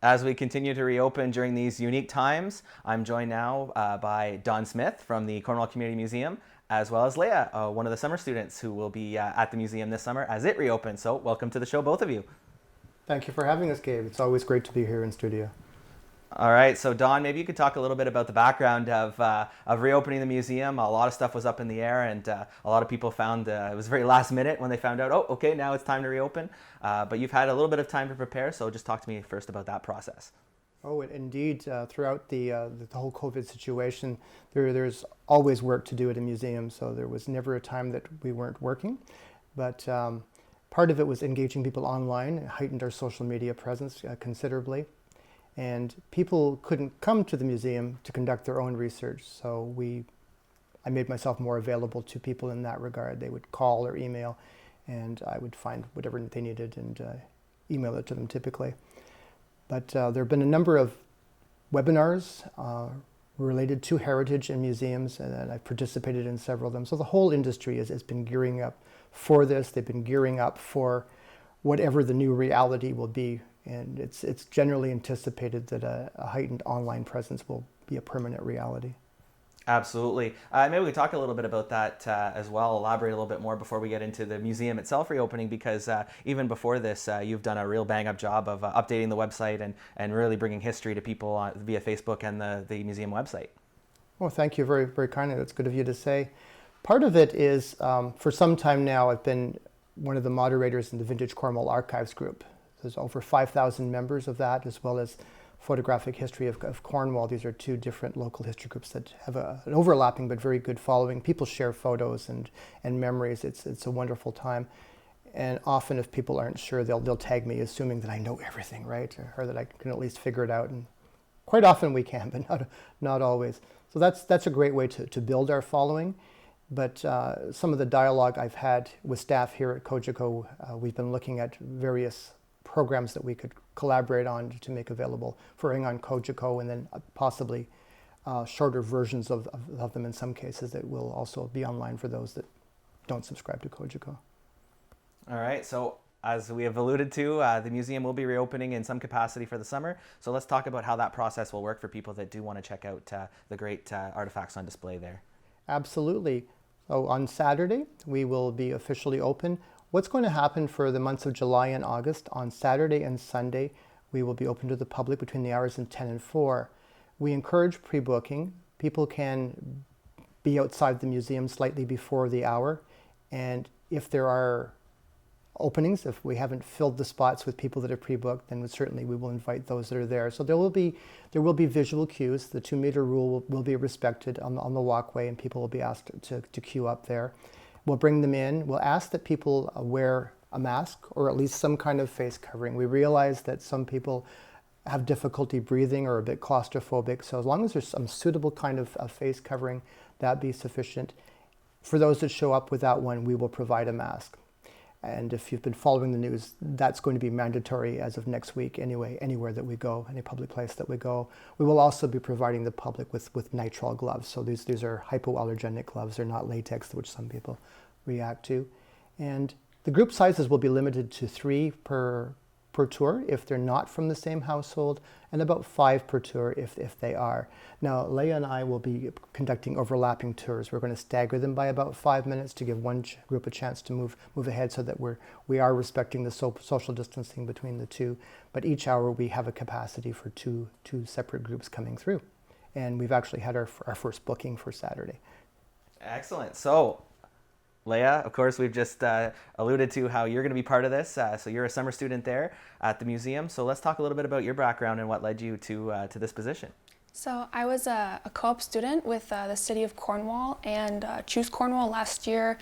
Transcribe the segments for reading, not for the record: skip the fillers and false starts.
As we continue to reopen during these unique times, I'm joined now by Don Smith from the Cornwall Community Museum, as well as Laiah, one of the summer students who will be at the museum this summer as it reopens. So welcome to the show, both of you. Thank you for having us, Gabe. It's always great to be here in studio. All right, so Don, maybe you could talk a little bit about the background of reopening the museum. A lot of stuff was up in the air, and a lot of people found it was very last minute when they found out, oh, okay, now it's time to reopen. But you've had a little bit of time to prepare, so just talk to me first about that process. Oh, indeed, throughout the whole COVID situation, there's always work to do at a museum, so there was never a time that we weren't working. But part of it was engaging people online. It heightened our social media presence considerably. And people couldn't come to the museum to conduct their own research, so I made myself more available to people in that regard. They would call or email, and I would find whatever they needed and email it to them typically. But there have been a number of webinars related to heritage and museums, and I've participated in several of them. So the whole industry has been gearing up for this. They've been gearing up for whatever the new reality will be. And it's generally anticipated that a heightened online presence will be a permanent reality. Absolutely. Maybe we could talk a little bit about that as well, elaborate a little bit more before we get into the museum itself reopening, because even before this, you've done a real bang-up job of updating the website and really bringing history to people via Facebook and the museum website. Well, thank you very, very kindly. That's good of you to say. Part of it is, for some time now, I've been one of the moderators in the Vintage Cornwall Archives group. There's over 5,000 members of that, as well as Photographic History of Cornwall. These are two different local history groups that have an overlapping but very good following. People share photos and memories. It's a wonderful time. And often if people aren't sure, they'll tag me, assuming that I know everything, right? Or that I can at least figure it out. And quite often we can, but not always. So that's a great way to build our following. But some of the dialogue I've had with staff here at Cogeco, we've been looking at various programs that we could collaborate on to make available for on Cogeco, and then possibly shorter versions of them in some cases that will also be online for those that don't subscribe to Cogeco. All right, so as we have alluded to, the museum will be reopening in some capacity for the summer. So let's talk about how that process will work for people that do want to check out the great artifacts on display there. Absolutely. So on Saturday, we will be officially open. What's going to happen for the months of July and August, on Saturday and Sunday, we will be open to the public between the hours of 10 and 4. We encourage pre-booking. People can be outside the museum slightly before the hour, and if there are openings, if we haven't filled the spots with people that are pre-booked, then certainly we will invite those that are there. So there will be visual cues. The 2-meter rule will be respected on the walkway, and people will be asked to queue up there. We'll bring them in. We'll ask that people wear a mask or at least some kind of face covering. We realize that some people have difficulty breathing or are a bit claustrophobic, so as long as there's some suitable kind of face covering, that'd be sufficient. For those that show up without one, we will provide a mask. And if you've been following the news, that's going to be mandatory as of next week anyway, anywhere that we go, any public place that we go. We will also be providing the public with nitrile gloves. So these are hypoallergenic gloves. They're not latex, which some people react to. And the group sizes will be limited to 3 per tour if they're not from the same household, and about 5 per tour if they are. Now, Laiah and I will be conducting overlapping tours. We're going to stagger them by about 5 minutes to give one group a chance to move ahead, so that we are respecting the social distancing between the two. But each hour we have a capacity for two separate groups coming through. And we've actually had our first booking for Saturday. Excellent. So Laiah, of course, we've just alluded to how you're going to be part of this. So you're a summer student there at the museum. So let's talk a little bit about your background and what led you to this position. So I was a co-op student with the city of Cornwall and Choose Cornwall last year,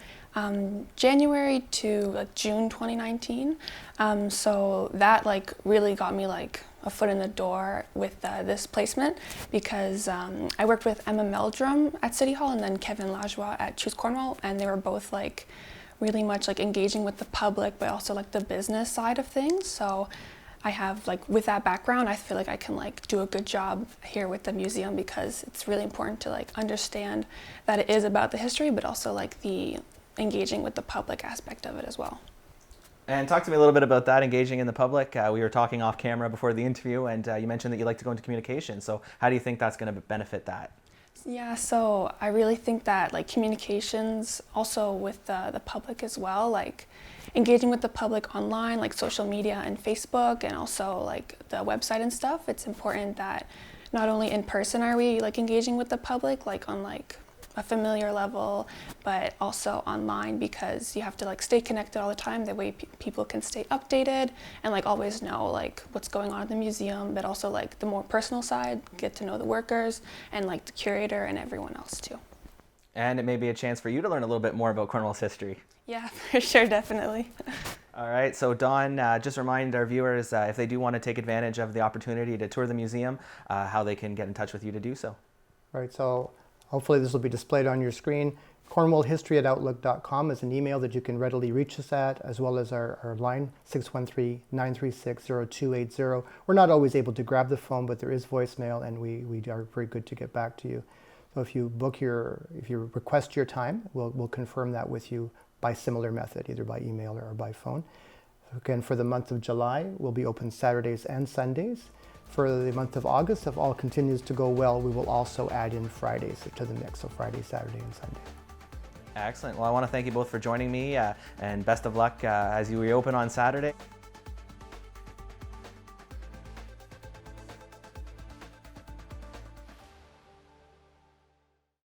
January to June 2019. So that really got me a foot in the door with this placement, because I worked with Emma Meldrum at City Hall and then Kevin Lajoie at Choose Cornwall, and they were both really much engaging with the public, but also the business side of things. So I have with that background, I feel I can do a good job here with the museum, because it's really important to understand that it is about the history, but also the engaging with the public aspect of it as well. And talk to me a little bit about that, engaging in the public. We were talking off camera before the interview, and you mentioned that you like to go into communication. So how do you think that's going to benefit that? Yeah, so I really think that like communications also with the public as well, like engaging with the public online, like social media and Facebook, and also like the website and stuff. It's important that not only in person are we like engaging with the public, like on like a familiar level, but also online, because you have to like stay connected all the time. That way people can stay updated and like always know like what's going on at the museum, but also like the more personal side, get to know the workers and like the curator and everyone else too. And it may be a chance for you to learn a little bit more about Cornwall's history. Yeah, for sure, definitely. All right, so Don, just remind our viewers if they do want to take advantage of the opportunity to tour the museum, how they can get in touch with you to do so. Right, so hopefully this will be displayed on your screen. cornwallhistory@outlook.com is an email that you can readily reach us at, as well as our line, 613-936-0280. We're not always able to grab the phone, but there is voicemail, and we are very good to get back to you. So if you request your time, we'll confirm that with you by similar method, either by email or by phone. Again, for the month of July, we'll be open Saturdays and Sundays. For the month of August, if all continues to go well, we will also add in Fridays to the mix, so Friday, Saturday, and Sunday. Excellent. Well, I want to thank you both for joining me, and best of luck as you reopen on Saturday.